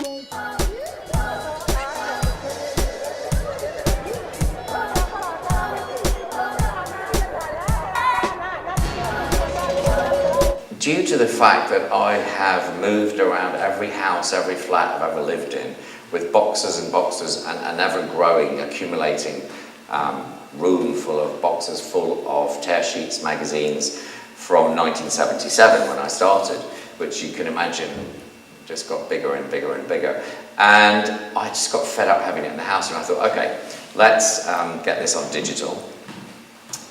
Due to the fact that I have moved around every house, every flat I've ever lived in, with boxes and boxes, and an ever-growing, accumulating room full of boxes full of tear sheets magazines from 1977 when I started, which you can imagine just got bigger and bigger and bigger. And I just got fed up having it in the house, and I thought, okay, let's get this on digital.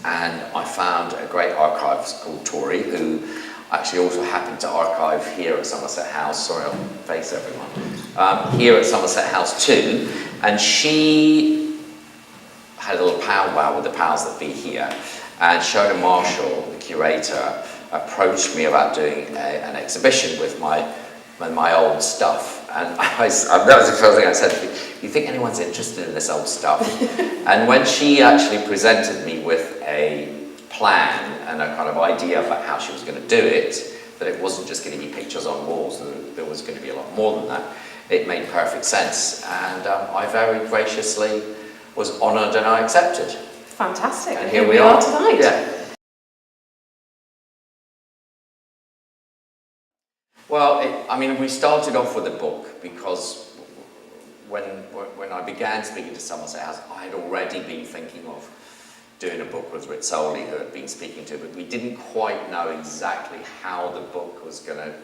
And I found a great archivist called Tori, who actually also happened to archive here at Somerset House. Sorry, I'll face everyone. Here at Somerset House too. And she had a little powwow with the powers that be here. And Shona Marshall, the curator, approached me about doing an exhibition with my old stuff. And that was the first thing I said to her. You think anyone's interested in this old stuff? And when she actually presented me with a plan and a kind of idea about how she was going to do it, that it wasn't just going to be pictures on walls, that there was going to be a lot more than that, it made perfect sense. And I very graciously was honoured and I accepted. Fantastic. And here we are tonight. Yeah. Well, I mean, we started off with a book because when I began speaking to Somerset House, I had already been thinking of doing a book with Rizzoli, who had been speaking to, but we didn't quite know exactly how the book was going to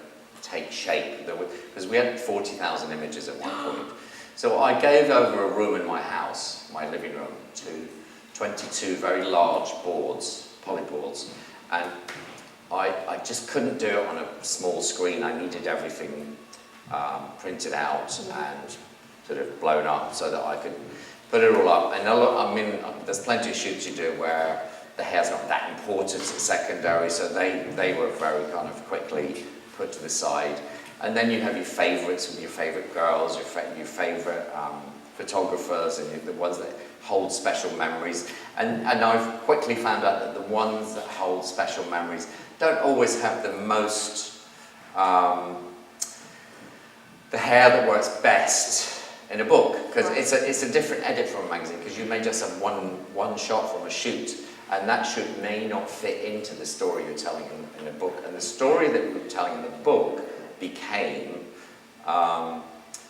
take shape, because we had 40,000 images at one point. So I gave over a room in my house, my living room, to 22 very large boards, polyboards, and I just couldn't do it on a small screen. I needed everything printed out and sort of blown up so that I could put it all up. And I mean, there's plenty of shoots you do where the hair's not that important, it's secondary, so they were very kind of quickly put to the side. And then you have your favourites with your favourite girls, your favourite photographers, and the ones that hold special memories. And I've quickly found out that the ones that hold special memories don't always have the most, the hair that works best in a book, because it's a different edit from a magazine, because you may just have one shot from a shoot, and that shoot may not fit into the story you're telling in a book. And the story that we're telling in the book became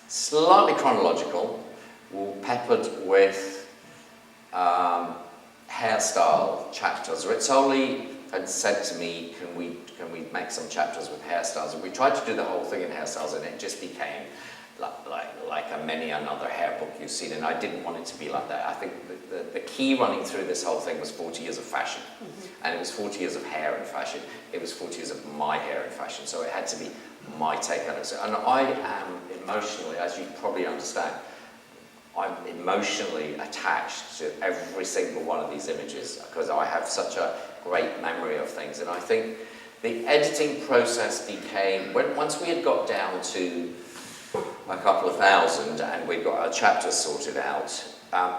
slightly chronological, peppered with hairstyle chapters. Rizzoli had said to me, can we make some chapters with hairstyles? And we tried to do the whole thing in hairstyles, and it just became like many another hair book you've seen, and I didn't want it to be like that. I think the key running through this whole thing was 40 years of fashion, and it was 40 years of hair and fashion. It was 40 years of my hair and fashion, so it had to be my take on it. So, and I am emotionally, as you probably understand, I'm emotionally attached to every single one of these images because I have such a great memory of things. And I think the editing process became, once we had got down to a couple of thousand and we got our chapters sorted out,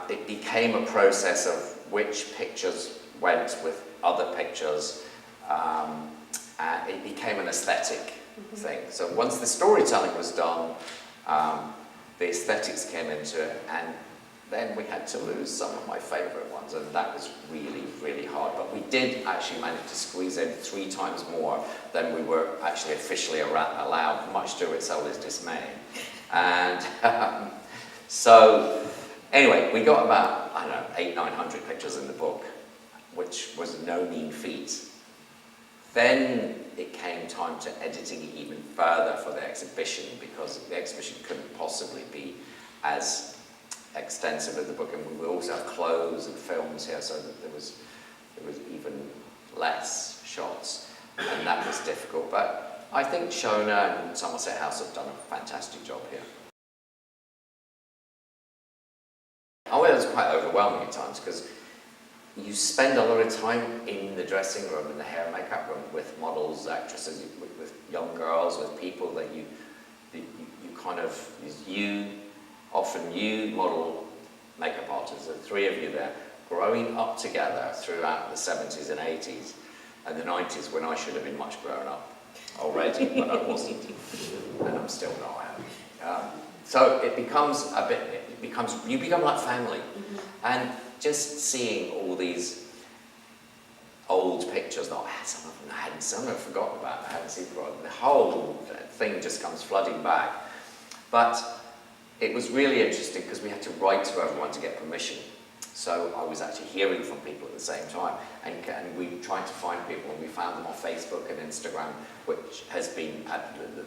it became a process of which pictures went with other pictures. It became an aesthetic thing. So once the storytelling was done, the aesthetics came into it, and then we had to lose some of my favourite ones, and that was really, really hard. But we did actually manage to squeeze in 3 times more than we were actually officially allowed, much to Rizzoli's dismay. And so, anyway, we got about, I don't know, 800-900 pictures in the book, which was no mean feat. Then it came time to editing it even further for the exhibition, because the exhibition couldn't possibly be as extensive as the book, and we also have clothes and films here, so that there was even less shots, and that was difficult. But I think Shona and Somerset House have done a fantastic job here. Oh, it was quite overwhelming at times, because you spend a lot of time in the dressing room, in the hair and makeup room, with models, actresses, with young girls, with people that you kind of, often you model makeup artists, the 3 of you there, growing up together throughout the 70s and 80s and the 90s, when I should have been much grown up already, but I wasn't, and I'm still not. So it becomes you become like family. And just seeing all these old pictures that some of them I've forgotten about, I hadn't seen for a while, the whole thing just comes flooding back. But it was really interesting because we had to write to everyone to get permission. So I was actually hearing from people at the same time, and we tried to find people, and we found them on Facebook and Instagram, which has been,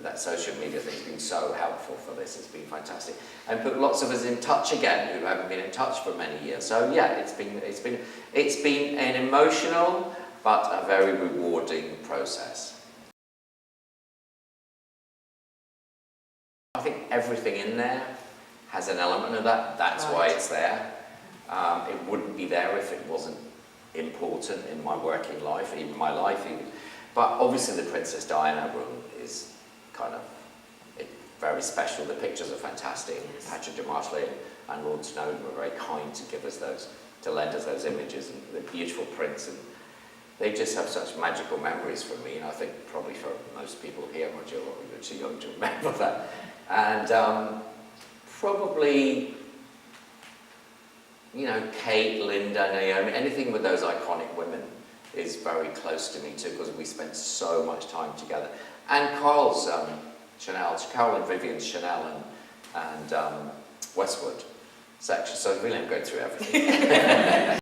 that social media thing has been so helpful for this. It's been fantastic, and put lots of us in touch again who haven't been in touch for many years. So yeah, it's been an emotional but a very rewarding process. I think everything in there has an element of that. That's why it's there. It wouldn't be there if it wasn't important in my working life, even my life. But obviously the Princess Diana room is kind of very special. The pictures are fantastic. Yes. Patrick Demarchelier and Lord Snowdon were very kind to give us those, to lend us those images, and the beautiful prints. And they just have such magical memories for me, and I think probably for most people here, you're too young to remember that. And probably, you know, Kate, Linda, Naomi, anything with those iconic women is very close to me too, because we spent so much time together. And Carl's Carl and Vivian's Chanel and Westwood section, so really I'm going through everything.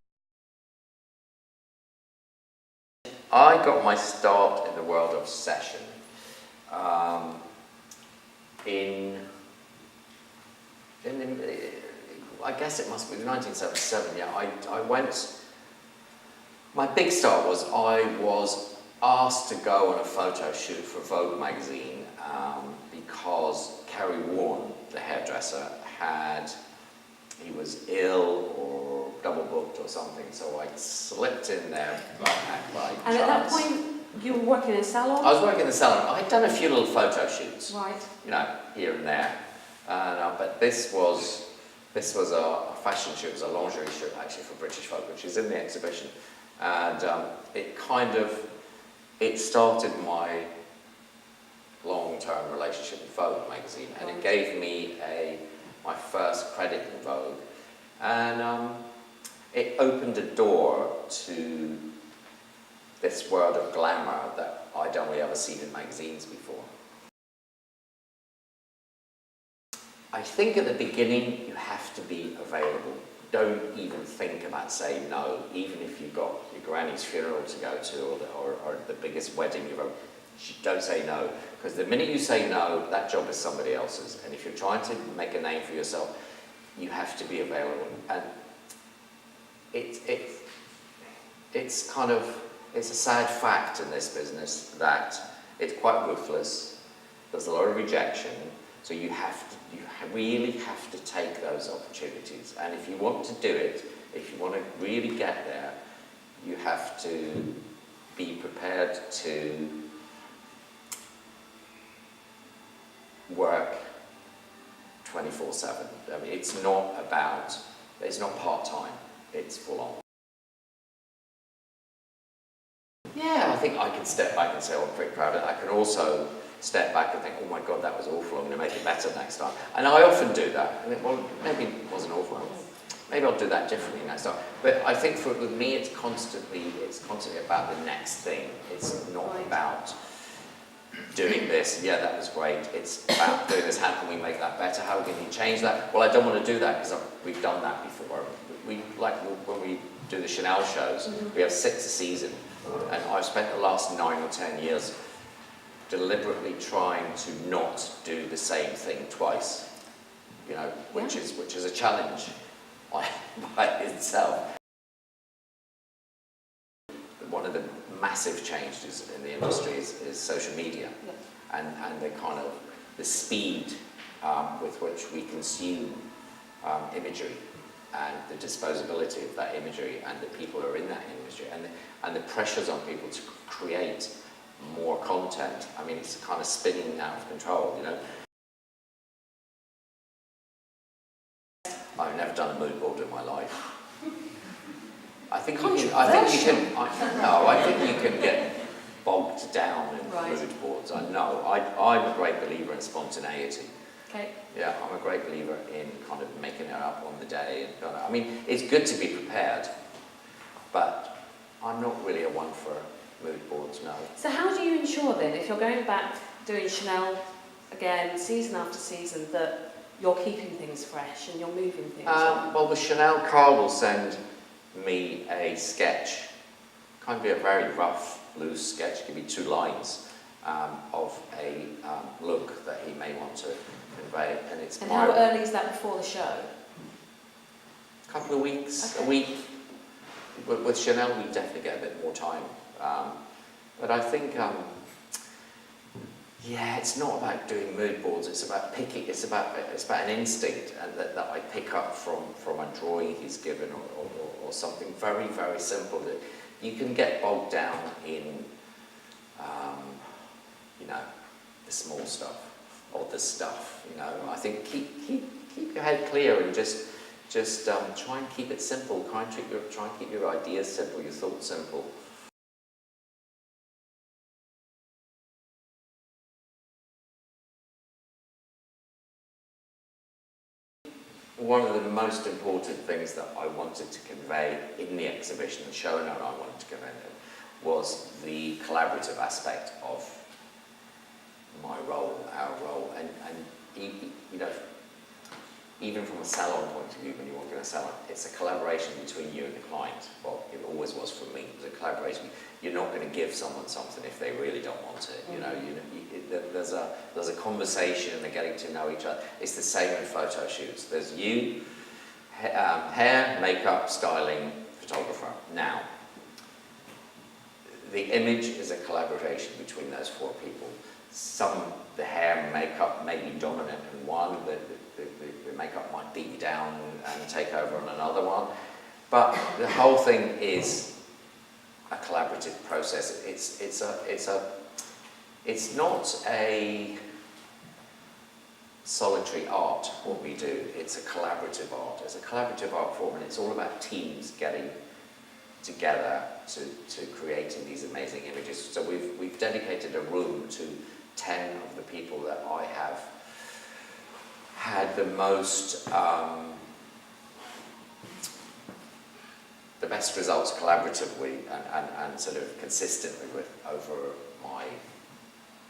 I got my start in the world of session I guess it must be 1977, yeah. I went, my big start was I was asked to go on a photo shoot for Vogue magazine because Kerry Warren, the hairdresser, he was ill or double booked or something, so I slipped in there by chance. And at that point, you were working in a salon? I was working in the salon. I'd done a few little photo shoots, right? You know, here and there. But this was a fashion shoot, it was a lingerie shoot actually for British Vogue, which is in the exhibition. And it started my long-term relationship with Vogue magazine, and it gave me my first credit in Vogue. And it opened a door to this world of glamour that I'd only ever seen in magazines before. I think at the beginning you have to be available. Don't even think about saying no, even if you've got your granny's funeral to go to or the biggest wedding you've ever. Don't say no, because the minute you say no, that job is somebody else's. And if you're trying to make a name for yourself, you have to be available. And it's a sad fact in this business that it's quite ruthless. There's a lot of rejection, so you really have to take those opportunities. And if you want to do it, if you want to really get there, you have to be prepared to work 24/7. I mean, it's not part-time, it's full-on. Yeah, I think I can step back and say, oh, I'm pretty proud of it. I can also step back and think, oh my God, that was awful, I'm going to make it better next time. And I often do that. I think, well, maybe it wasn't awful. Maybe I'll do that differently next time. But I think with me, it's constantly about the next thing. It's not about doing this, yeah, that was great. It's about doing this, how can we make that better? How can we change that? Well, I don't want to do that because we've done that before. When we do the Chanel shows, we have 6 a season. And I've spent the last 9 or 10 years deliberately trying to not do the same thing twice, you know, which is a challenge by itself. One of the massive changes in the industry is social media, and the speed with which we consume imagery, and the disposability of that imagery, and the people who are in that imagery, and the pressures on people to create more content. I mean, it's kind of spinning out of control, you know. I've never done a mood board in my life. I think you can get bogged down in mood boards. I know. I'm a great believer in spontaneity. Okay. Yeah, I'm a great believer in kind of making it up on the day. I mean, it's good to be prepared, but I'm not really a one for mood boards, no. So how do you ensure then, if you're going back doing Chanel again, season after season, that you're keeping things fresh and you're moving things on? Well, with Chanel, Carl will send me a sketch, kind of be a very rough, loose sketch, give me 2 lines of a look that he may want to convey, and it's And how early is that before the show? a couple of weeks, Okay. a week. With Chanel, we definitely get a bit more time, but I think, yeah, it's not about doing mood boards. It's about picking. It's about an instinct, and that I pick up from a drawing he's given, or something very, very simple. That you can get bogged down in, you know, the small stuff or the stuff. You know, I think keep your head clear and just try and keep it simple. Try and keep your ideas simple, your thoughts simple. One of the most important things that I wanted to convey in the exhibition, the show note I wanted to convey, was the collaborative aspect of my role, our role, and you know, even from a salon point of view, when you walk in a salon, it's a collaboration between you and the client. Well, it always was for me. It was a collaboration. You're not going to give someone something if they really don't want it. You know, there's a conversation and they're getting to know each other. It's the same in photo shoots. There's you, hair, makeup, styling, photographer. Now, the image is a collaboration between those 4 people. The hair and makeup may be dominant in one, the makeup might beat you down and take over on another one. But the whole thing is a collaborative process. It's not a solitary art, what we do. It's a collaborative art. It's a collaborative art form, and it's all about teams getting together to creating these amazing images. So we've dedicated a room to 10 of the people that I have had the most, the best results collaboratively and sort of consistently with over my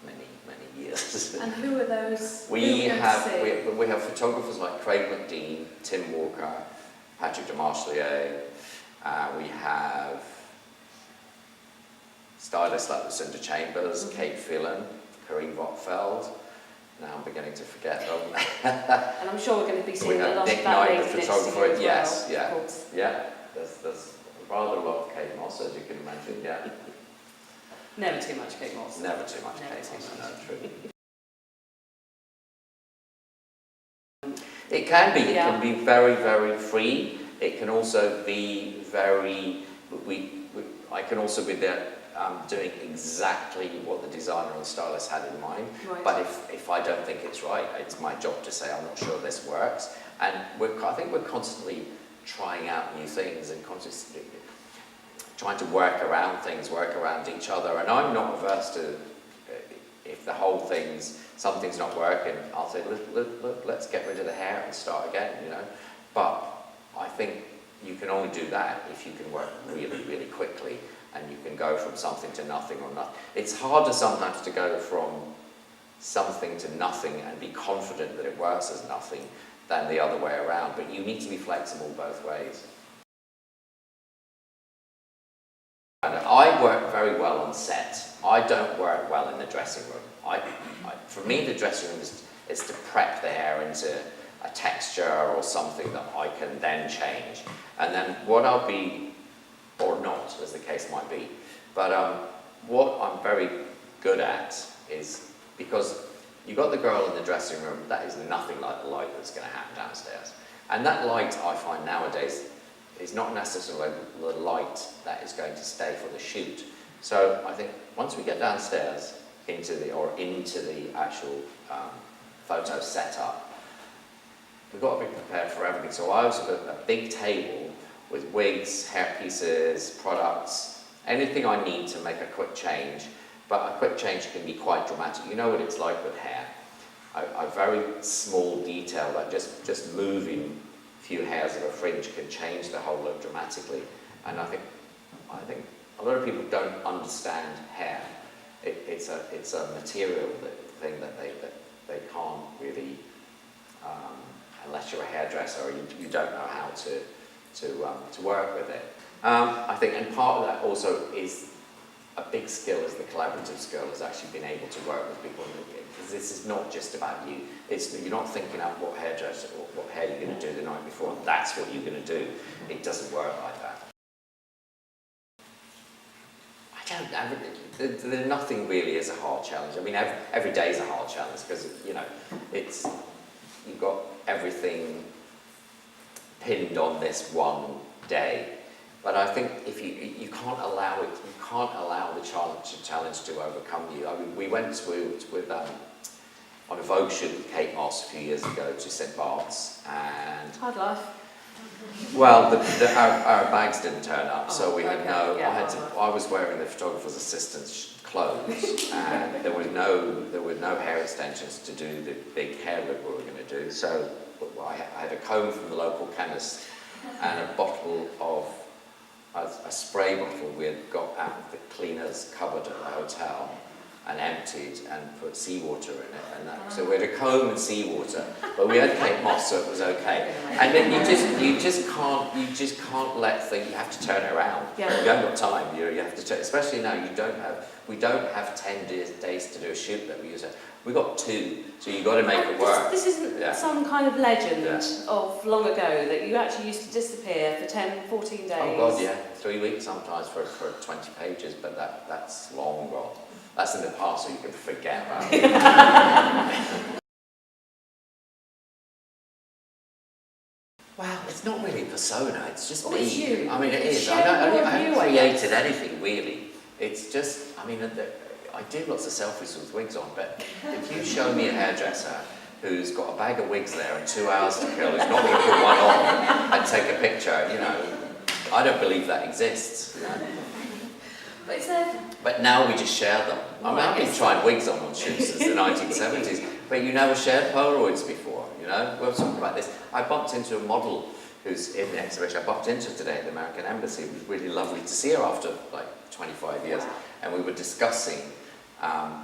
many years. And who are those? We have photographers like Craig McDean, Tim Walker, Patrick Demarchelier. We have stylists like Lucinda Chambers, Kate Phelan, Kareem Votfeld. Now I'm beginning to forget them. And I'm sure we're going to be We seeing a have lot Nick of that Knight, later the next photographer. year as Yes, well, yeah, of course. yeah. There's rather a lot of Kate Moss, as you can imagine. Yeah. Never too much Kate Moss. Never too much Never Kate too Moss. much. No, true. It can be. It Yeah. can be very, very free. It can also be very. I can also be there doing exactly what the designer or the stylist had in mind. Right. But if I don't think it's right, it's my job to say I'm not sure this works. And I think we're constantly trying out new things and constantly trying to work around things, work around each other. And I'm not averse to if the whole something's not working, I'll say, look, let's get rid of the hair and start again, you know. But I think you can only do that if you can work really, really quickly, and you can go from something to nothing or nothing. It's harder sometimes to go from something to nothing and be confident that it works as nothing than the other way around, but you need to be flexible both ways. And I work very well on set. I don't work well in the dressing room. For me, the dressing room is to prep the hair into a texture or something that I can then change. And then what I'll be, or not, as the case might be, but what I'm very good at is, because you've got the girl in the dressing room, that is nothing like the light that's going to happen downstairs. And that light, I find nowadays, is not necessarily the light that is going to stay for the shoot. So I think once we get downstairs into the actual photo setup, we've got to be prepared for everything. So I also got a big table with wigs, hair pieces, products, anything I need to make a quick change. But a quick change can be quite dramatic. You know what it's like with hair. a very small detail, like just moving a few hairs of a fringe can change the whole look dramatically. And I think a lot of people don't understand hair. It's a material thing that they can't really, unless you're a hairdresser or you don't know how to work with it. I think, and part of that also is a big skill, is the collaborative skill, is actually being able to work with people. Because this is not just about you. You're not thinking out what hairdresser or what hair you're going to do the night before, and that's what you're going to do. It doesn't work like that. There's nothing really is a hard challenge. I mean, every day is a hard challenge because, you know, you've got everything pinned on this one day. But I think if you can't allow it, you can't allow the challenge to overcome you. I mean, we went on a Vogue shoot with Kate Moss a few years ago to St Bart's, and Hard life. well, our bags didn't turn up, so we had okay. I was wearing the photographer's assistant's clothes, and there were no hair extensions to do the big hair look we were going to do. So I had a comb from the local chemist and a bottle of a spray bottle we had got out of the cleaner's cupboard at the hotel and emptied and put seawater in it, and that. So we had a comb and seawater, but we had Kate Moss, so it was okay. And then you just can't let things. You have to turn it around. Yeah. You haven't got time. You have to turn, especially now. We don't have 10 days to do a shoot that we use. We got 2, so you got to make it work. This isn't some kind of legend of long ago that you actually used to disappear for 10, 14 days. Oh God, yeah, 3 weeks sometimes for 20 pages, but that's long gone. That's in the past, so you can forget about it. Well, it's not really a persona, it's just me. It's you. I mean, it is. I haven't created anything, really. It's just, I mean, I do lots of selfies with wigs on, but if you show me a hairdresser who's got a bag of wigs there and 2 hours to kill, who's not going to put one on and take a picture, you know, I don't believe that exists. You know? But now we just share them. I mean, I've been trying wigs on shoots since the 1970s, but you never shared Polaroids before, you know? We'll talk about this. I bumped into a model who's in the exhibition. I bumped into her today at the American Embassy. It was really lovely to see her after like 25 years. And we were discussing,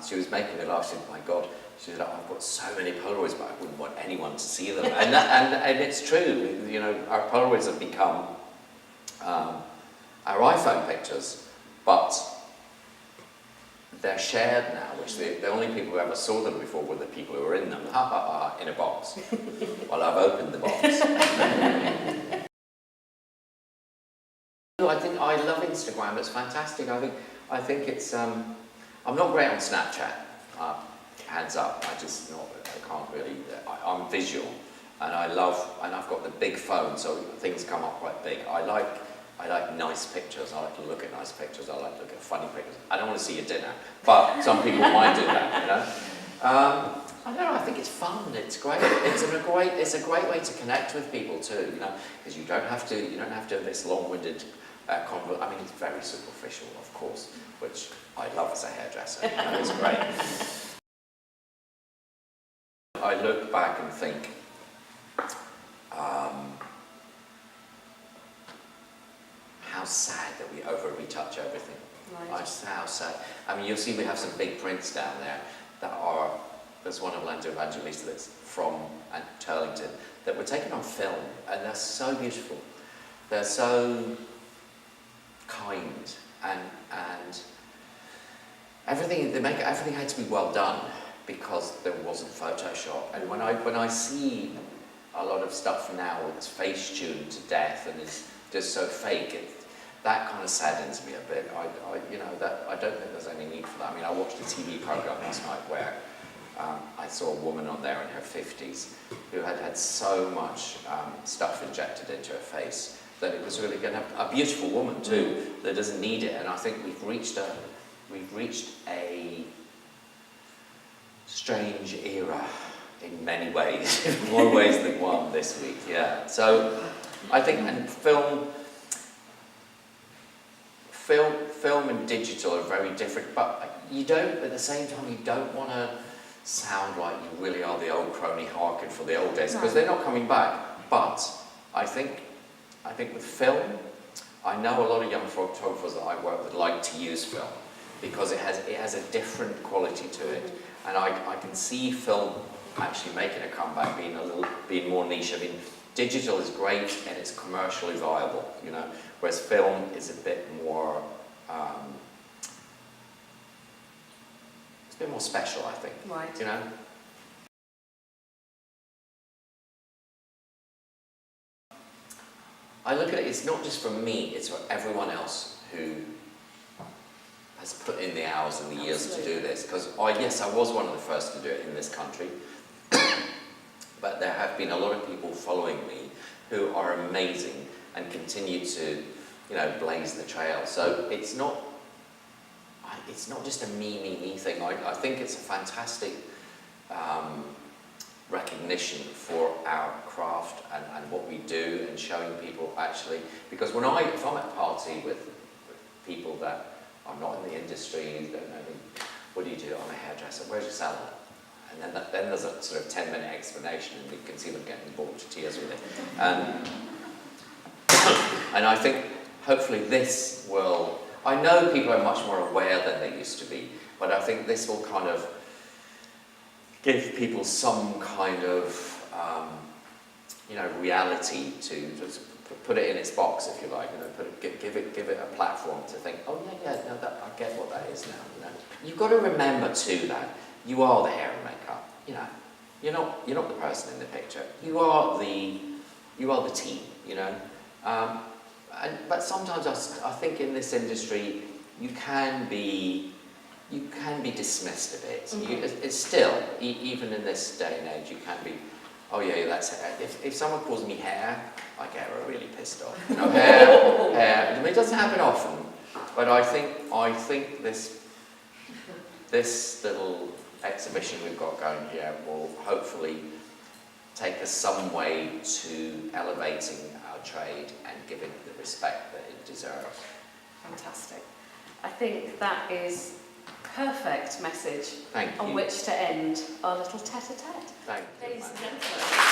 she was making me laugh. She said, my God, she said, I've got so many Polaroids, but I wouldn't want anyone to see them. And it's true, you know, our Polaroids have become our iPhone pictures, but they're shared now, which the only people who ever saw them before were the people who were in them, in a box. Well, I've opened the box. I love Instagram. It's fantastic. I think it's. I'm not great on Snapchat. Hands up. I can't really. I'm visual, and I've got the big phone, so things come up quite big. I like nice pictures. I like to look at nice pictures. I like to look at funny pictures. I don't want to see your dinner, but some people might do that, you know. I don't know. I think it's fun. It's great. It's a great way to connect with people too, you know, because you don't have to have this long-winded I mean, it's very superficial, of course, which I love as a hairdresser. You know, it's great. I look back and think. How sad that we over-retouch everything. Right. How sad. I mean, you'll see we have some big prints down there there's one of Orlando Evangelista that's from Turlington that were taken on film, and they're so beautiful. They're so kind, and everything had to be well done because there wasn't Photoshop. And when I see a lot of stuff now that's face-tuned to death and is just so fake, that kind of saddens me a bit. I don't think there's any need for that. I mean, I watched a TV program last night where I saw a woman on there in her 50s who had so much stuff injected into her face that it was really going to a beautiful woman too that doesn't need it. And I think we've reached a strange era in many ways, in more ways than one this week. Yeah. So I think, and film and digital are very different, but at the same time, you don't want to sound like you really are the old crony harking for the old days, because they're not coming back. But I think with film, I know a lot of young photographers that I work with like to use film because it has a different quality to it, and I can see film actually making a comeback, being more niche. I mean, digital is great and it's commercially viable, you know, whereas film is a bit more. It's a bit more special, I think. Right. You know. I look at it, it's not just for me, it's for everyone else who has put in the hours and the years to do this. Because, yes, I was one of the first to do it in this country, but there have been a lot of people following me who are amazing and continue to, you know, blaze the trail. So it's not just a me thing. I think it's a fantastic recognition for our craft and what we do, and showing people actually, because if I'm at a party with people that are not in the industry, don't know me, what do you do? I'm a hairdresser. Where's your salon? And then there's a sort of 10-minute explanation, and you can see them getting bored to tears with it. And I think hopefully this will, I know people are much more aware than they used to be, but I think this will kind of give people some kind of, you know, reality to put it in its box, if you like. You know, give it a platform to think. Oh yeah, no, I get what that is now. You know, you've got to remember too that you are the hair and makeup. You know, you're not the person in the picture. You are the team. You know, but sometimes I think in this industry you can be dismissed a bit. It's still, even in this day and age, you can be, oh yeah, that's hair. If someone calls me hair, I get really pissed off. You know, hair. I mean, it doesn't happen often, but I think this little exhibition we've got going here will hopefully take us some way to elevating our trade and giving it the respect that it deserves. Fantastic. I think that is perfect message Thank you. on which to end our little tete-a-tete. Thank you. Ladies and gentlemen.